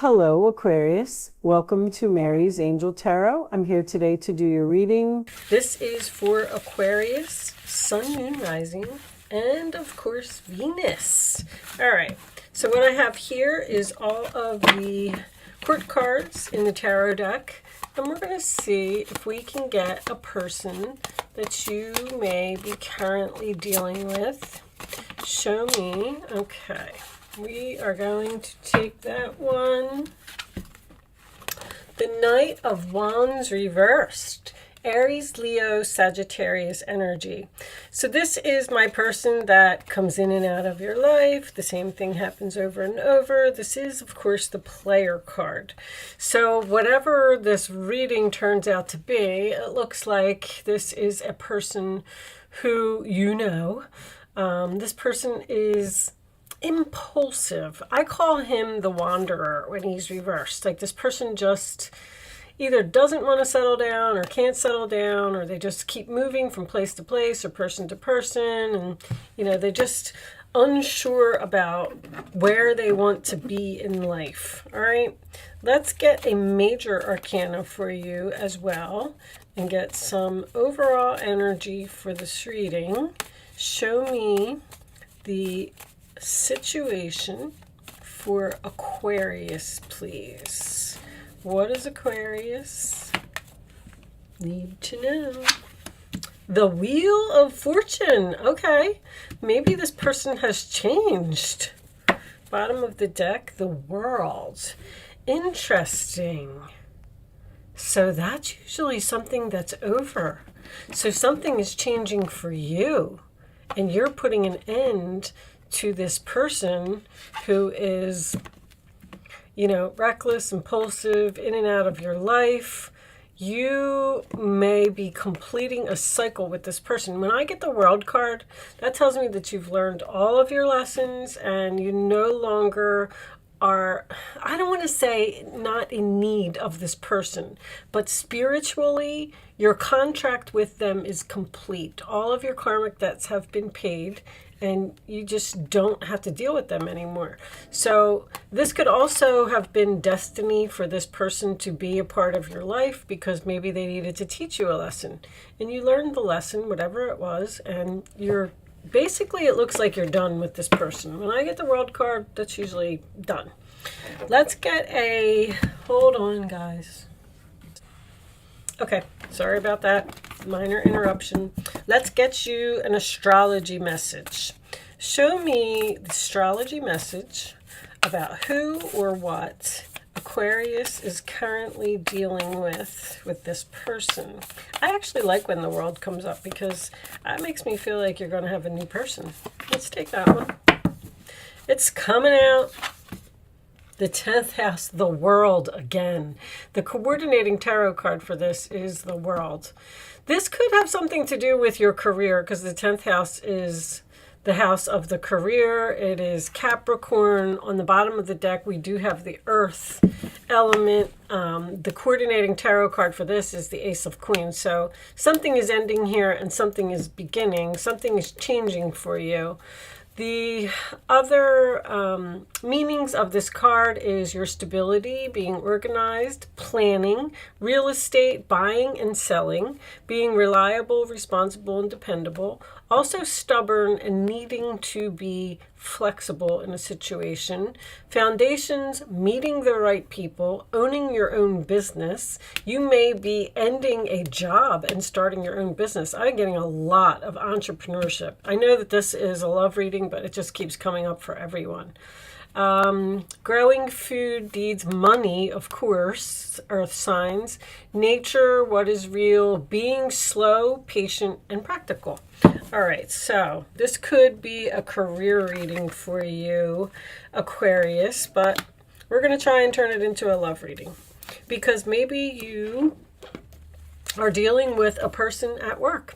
Hello, Aquarius. Welcome to Mary's Angel Tarot. I'm here today to do your reading. This is for Aquarius, Sun, Moon, Rising, and of course Venus. All right, so what I have here is all of the court cards in the tarot deck, and we're going to see if we can get a person that you may be currently dealing with. Show me. Okay, we are going to take that one. The Knight of Wands reversed. Aries, Leo, Sagittarius energy. So this is my person that comes in and out of your life. The same thing happens over and over. This is, of course, the player card. So whatever this reading turns out to be, it looks like this is a person who this person is impulsive. I call him the wanderer when he's reversed. Like this person just either doesn't want to settle down or can't settle down, or they just keep moving from place to place or person to person, and they're just unsure about where they want to be in life. All right, let's get a major arcana for you as well and get some overall energy for this reading. Show me the situation for Aquarius, please. What does Aquarius need to know? The Wheel of Fortune. Okay, maybe this person has changed. Bottom of the deck, the World. Interesting. So that's usually something that's over. So something is changing for you, and you're putting an end to this person who is, reckless, impulsive, in and out of your life. You may be completing a cycle with this person. When I get the World card, that tells me that you've learned all of your lessons and you no longer are, I don't want to say not in need of this person, but spiritually, your contract with them is complete. All of your karmic debts have been paid, and you just don't have to deal with them anymore. So this could also have been destiny for this person to be a part of your life, because maybe they needed to teach you a lesson, and you learned the lesson, whatever it was, and you're basically, it looks like you're done with this person. When I get the World card, that's usually done. Let's get hold on, guys. Okay, sorry about that. Minor interruption. Let's get you an astrology message. Show me the astrology message about who or what Aquarius is currently dealing with this person. I actually like when the World comes up, because that makes me feel like you're going to have a new person. Let's take that one. It's coming out. The 10th house, the World again. The coordinating tarot card for this is the World. This could have something to do with your career, because the 10th house is the house of the career. It is Capricorn. On the bottom of the deck, we do have the Earth element. The coordinating tarot card for this is the Ace of Queens. So something is ending here and something is beginning. Something is changing for you. The other meanings of this card is your stability, being organized, planning, real estate, buying and selling, being reliable, responsible, and dependable, also stubborn and needing to be flexible in a situation, foundations, meeting the right people, owning your own business. You may be ending a job and starting your own business. I'm getting a lot of entrepreneurship. I know that this is a love reading, but it just keeps coming up for everyone. Growing food, deeds, money, of course, earth signs, nature, what is real, being slow, patient, and practical. All right, so this could be a career reading for you, Aquarius, but we're going to try and turn it into a love reading, because maybe you are dealing with a person at work.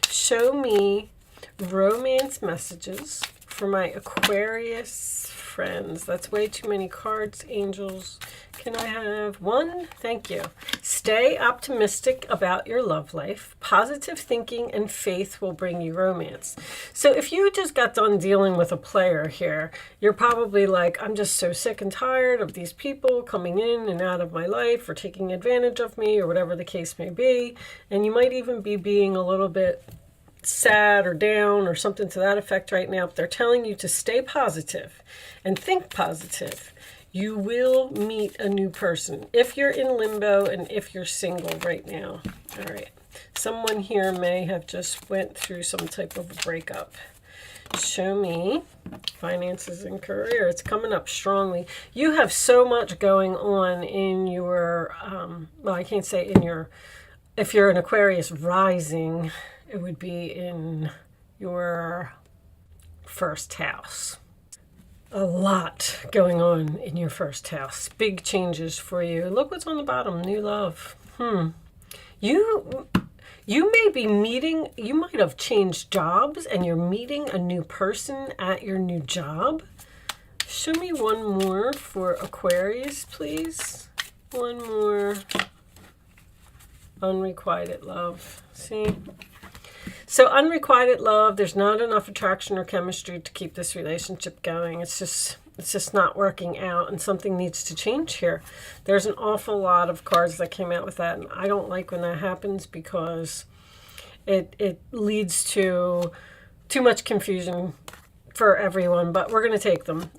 Show me romance messages for my Aquarius friends. That's way too many cards, angels. Can I have one? Thank you. Stay optimistic about your love life. Positive thinking and faith will bring you romance. So if you just got done dealing with a player here, you're probably like, I'm just so sick and tired of these people coming in and out of my life or taking advantage of me or whatever the case may be. And you might even be being a little bit sad or down or something to that effect right now. But they're telling you to stay positive and think positive. You will meet a new person if you're in limbo and if you're single right now. All right. Someone here may have just went through some type of a breakup. Show me finances and career. It's coming up strongly. You have so much going on in your, well, I can't say in your, if you're an Aquarius rising, it would be in your first house. A lot going on in your first house. Big changes for you. Look what's on the bottom. New love. You may be meeting, you might have changed jobs and you're meeting a new person at your new job. Show me one more for Aquarius, please. One more. Unrequited love. See? So unrequited love, there's not enough attraction or chemistry to keep this relationship going. It's just not working out, and something needs to change here. There's an awful lot of cards that came out with that, and I don't like when that happens because it leads to too much confusion for everyone, but we're going to take them.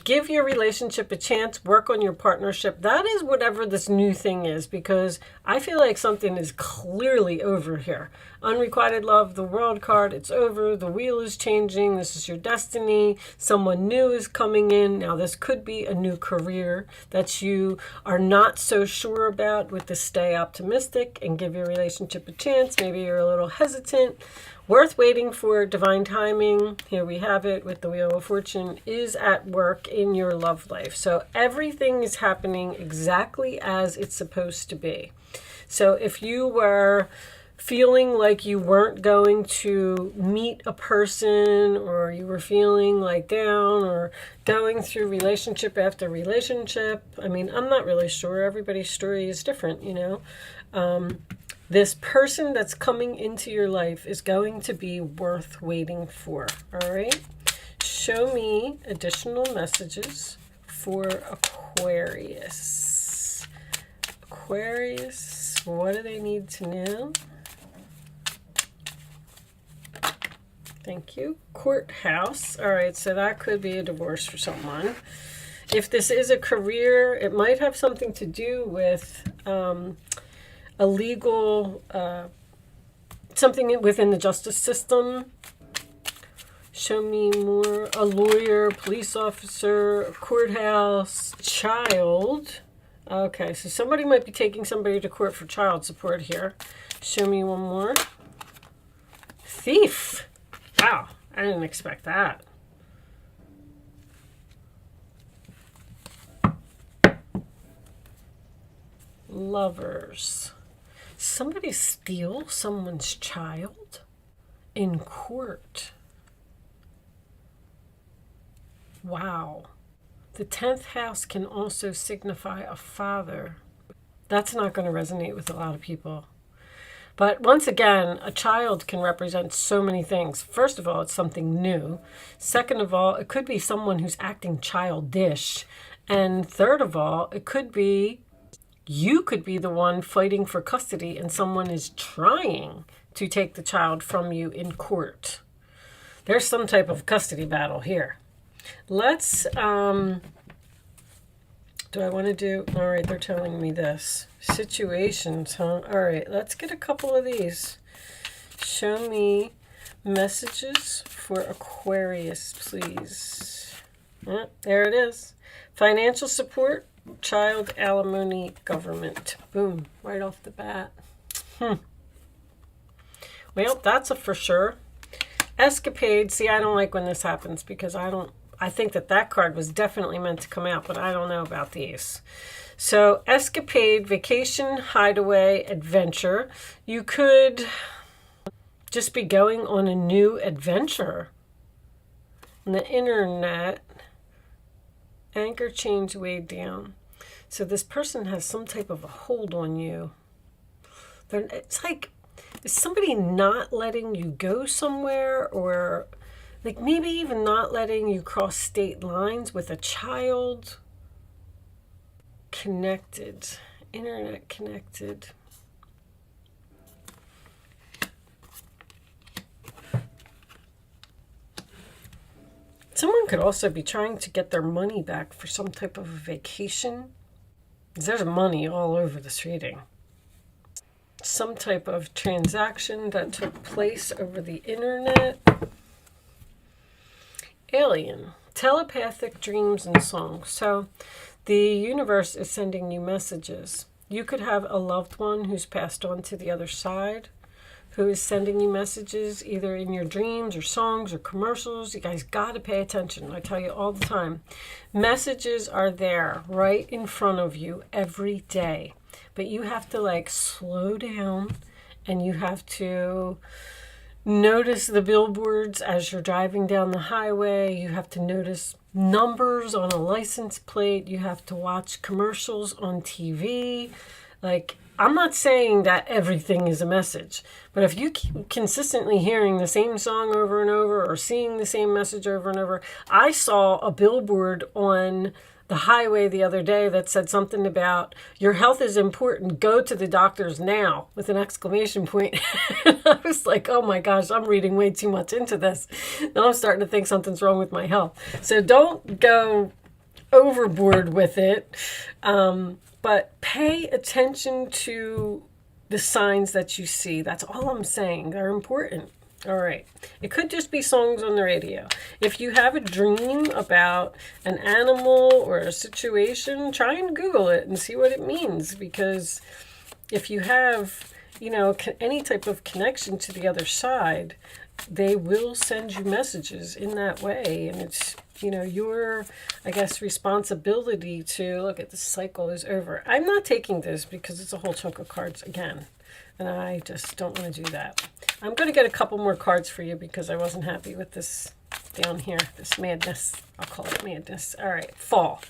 Give your relationship a chance. Work on your partnership. That is whatever this new thing is, because I feel like something is clearly over here. Unrequited love, the world card, it's over. The wheel is changing. This is your destiny. Someone new is coming in. Now, this could be a new career that you are not so sure about with the stay optimistic and give your relationship a chance. Maybe you're a little hesitant. Worth waiting for. Divine timing, here we have it with the Wheel of Fortune, is at work in your love life. So everything is happening exactly as it's supposed to be. So if you were feeling like you weren't going to meet a person, or you were feeling like down or going through relationship after relationship, I mean, I'm not really sure. Everybody's story is different, you know. This person that's coming into your life is going to be worth waiting for. All right. Show me additional messages for Aquarius. Aquarius, what do they need to know? Thank you. Courthouse. All right. So that could be a divorce for someone. If this is a career, it might have something to do with a legal, something within the justice system. Show me more. A lawyer, police officer, courthouse, child. Okay, so somebody might be taking somebody to court for child support here. Show me one more. Thief. Wow, I didn't expect that. Lovers. Somebody steal someone's child in court. Wow. The 10th house can also signify a father. That's not going to resonate with a lot of people. But once again, a child can represent so many things. First of all, it's something new. Second of all, it could be someone who's acting childish. And third of all, it could be you could be the one fighting for custody and someone is trying to take the child from you in court. There's some type of custody battle here. Let's, do I want to do, all right, they're telling me this. Situations, huh? All right, let's get a couple of these. Show me messages for Aquarius, please. There it is. Financial support. Child, alimony, government. Boom, right off the bat. Well, that's a for sure. Escapade. See, I don't like when this happens because I think that card was definitely meant to come out, but I don't know about these. So, escapade, vacation, hideaway, adventure. You could just be going on a new adventure on the internet. Anchor chains weighed down. So this person has some type of a hold on you. It's like, is somebody not letting you go somewhere, or like maybe even not letting you cross state lines with a child? Connected, internet connected. Someone could also be trying to get their money back for some type of a vacation. There's money all over this reading. Some type of transaction that took place over the internet. Alien, telepathic dreams and songs. So the universe is sending you messages. You could have a loved one who's passed on to the other side, who is sending you messages either in your dreams or songs or commercials. You guys got to pay attention. I tell you all the time. Messages are there right in front of you every day. But you have to like slow down, and you have to notice the billboards as you're driving down the highway. You have to notice numbers on a license plate. You have to watch commercials on TV. Like, I'm not saying that everything is a message, but if you keep consistently hearing the same song over and over, or seeing the same message over and over. I saw a billboard on the highway the other day that said something about your health is important, go to the doctors now, with an exclamation point. I was like, oh my gosh, I'm reading way too much into this. Now I'm starting to think something's wrong with my health. So don't go overboard with it. But pay attention to the signs that you see. That's all I'm saying. They're important. All right. It could just be songs on the radio. If you have a dream about an animal or a situation, try and Google it and see what it means. Because if you have, any type of connection to the other side, they will send you messages in that way. And it's, your, I guess, responsibility to look at the cycle is over. I'm not taking this because it's a whole chunk of cards again. And I just don't want to do that. I'm going to get a couple more cards for you because I wasn't happy with this down here, this madness. I'll call it madness. All right, fall.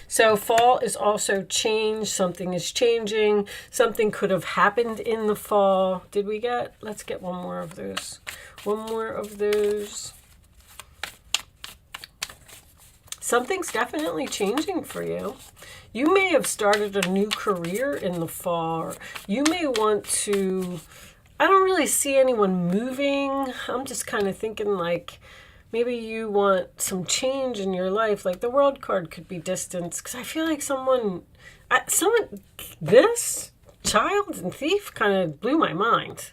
So fall is also change. Something is changing. Something could have happened in the fall. Let's get one more of those. One more of those. Something's definitely changing for you. You may have started a new career in the fall. You may want to, I don't really see anyone moving. I'm just kind of thinking like maybe you want some change in your life. Like the World card could be distance. Because I feel like this child and thief kind of blew my mind.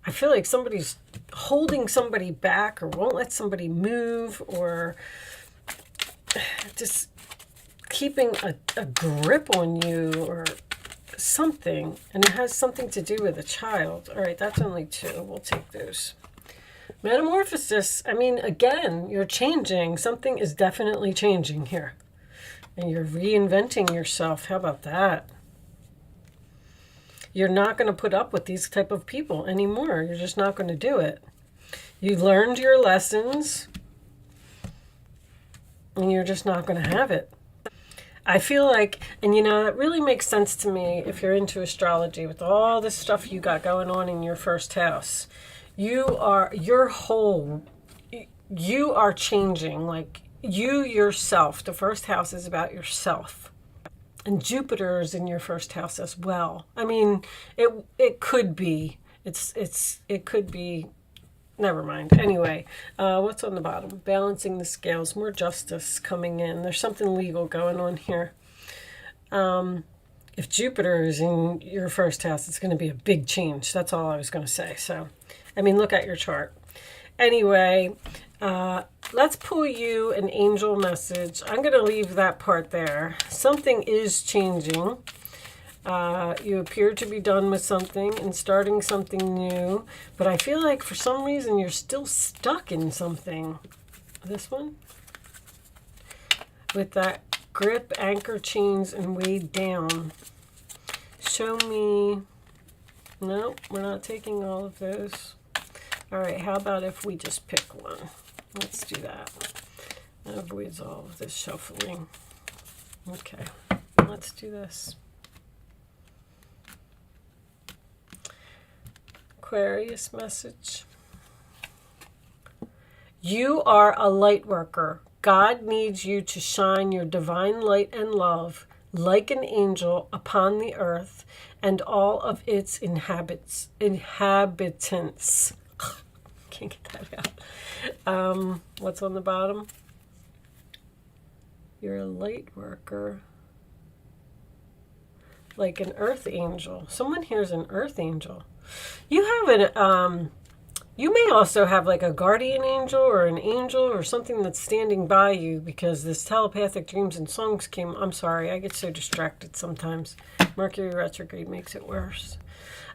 I feel like somebody's holding somebody back or won't let somebody move, or just keeping a grip on you or something. And it has something to do with a child. All right, that's only two. We'll take those. Metamorphosis. I mean, again, you're changing. Something is definitely changing here. And you're reinventing yourself. How about that? You're not going to put up with these type of people anymore. You're just not going to do it. You learned your lessons, and you're just not going to have it. I feel like, and it really makes sense to me if you're into astrology with all this stuff you got going on in your first house. You are changing, like you yourself. The first house is about yourself. And Jupiter is in your first house as well. I mean, it could be. It could be. Never mind. Anyway, what's on the bottom? Balancing the scales. More justice coming in. There's something legal going on here. If Jupiter is in your first house, it's going to be a big change. That's all I was going to say. So, I mean, look at your chart. Anyway, let's pull you an angel message. I'm going to leave that part there. Something is changing. You appear to be done with something and starting something new. But I feel like for some reason you're still stuck in something. This one? With that grip, anchor chains, and weighed down. Show me. No, we're not taking all of those. All right, how about if we just pick one? Let's do that. That avoids all of this shuffling. Okay, let's do this. Aquarius message. You are a light worker. God needs you to shine your divine light and love like an angel upon the earth and all of its inhabitants. Can't get that out. What's on the bottom? You're a light worker. Like an earth angel. Someone here's an earth angel. You have an you may also have like a guardian angel or an angel or something that's standing by you, because this telepathic dreams and songs came. I'm sorry, I get so distracted sometimes. Mercury retrograde makes it worse.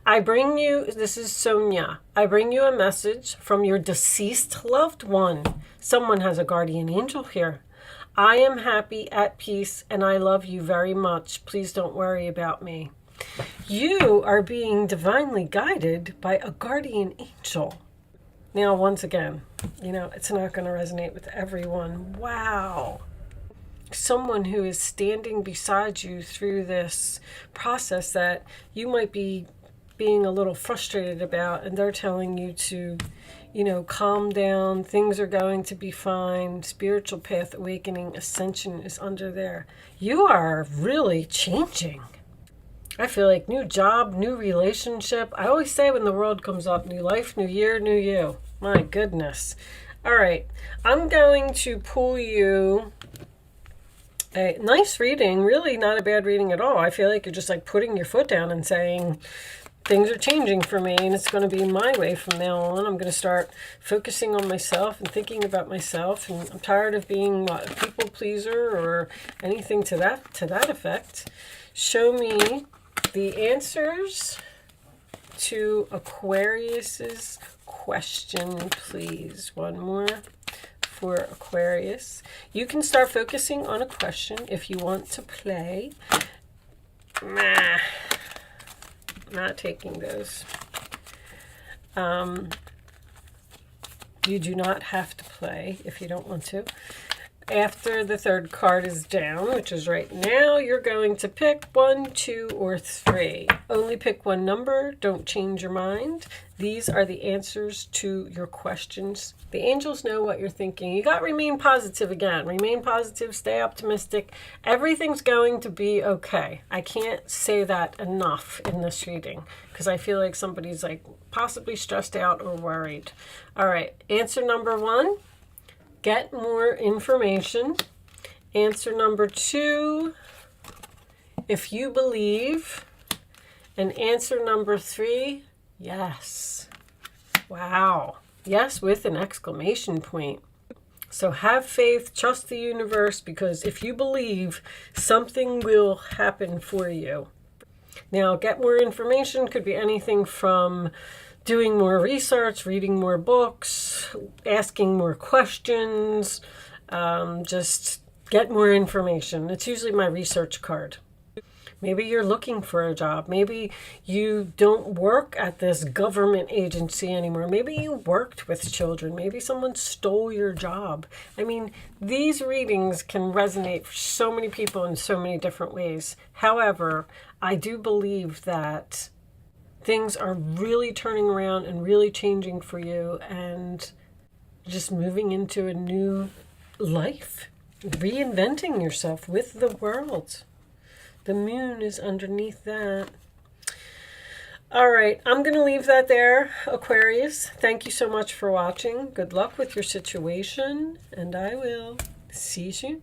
I bring you, this is Sonia. I bring you a message from your deceased loved one. Someone has a guardian angel here. I am happy, at peace, and I love you very much. Please don't worry about me. You are being divinely guided by a guardian angel. Now, once again, you know, it's not going to resonate with everyone. Wow. Someone who is standing beside you through this process that you might be being a little frustrated about, and they're telling you to, you know, calm down. Things are going to be fine. Spiritual path awakening, ascension is under there. You are really changing. I feel like new job, new relationship. I always say when the world comes up, new life, new year, new you. My goodness. All right. I'm going to pull you a nice reading. Really not a bad reading at all. I feel like you're just like putting your foot down and saying things are changing for me and it's going to be my way from now on. I'm going to start focusing on myself and thinking about myself. And I'm tired of being a people pleaser or anything to that effect. Show me the answers to Aquarius's question, please. One more for Aquarius. You can start focusing on a question if you want to play. Nah, not taking those. You do not have to play if you don't want to. After the third card is down, which is right now, you're going to pick 1, 2, or 3. Only pick one number. Don't change your mind. These are the answers to your questions. The angels know what you're thinking. You got remain positive again. Remain positive. Stay optimistic. Everything's going to be okay. I can't say that enough in this reading because I feel like somebody's like possibly stressed out or worried. All right. Answer number 1. Get more information. Answer number 2, if you believe. And answer number 3, yes. Wow. Yes, with an exclamation point. So have faith, trust the universe, because if you believe, something will happen for you. Now, get more information could be anything from doing more research, reading more books, asking more questions, just get more information. It's usually my research card. Maybe you're looking for a job. Maybe you don't work at this government agency anymore. Maybe you worked with children. Maybe someone stole your job. I mean, these readings can resonate for so many people in so many different ways. However, I do believe that things are really turning around and really changing for you and just moving into a new life, reinventing yourself with the world. The moon is underneath that. All right, I'm going to leave that there, Aquarius. Thank you so much for watching. Good luck with your situation, and I will see you soon.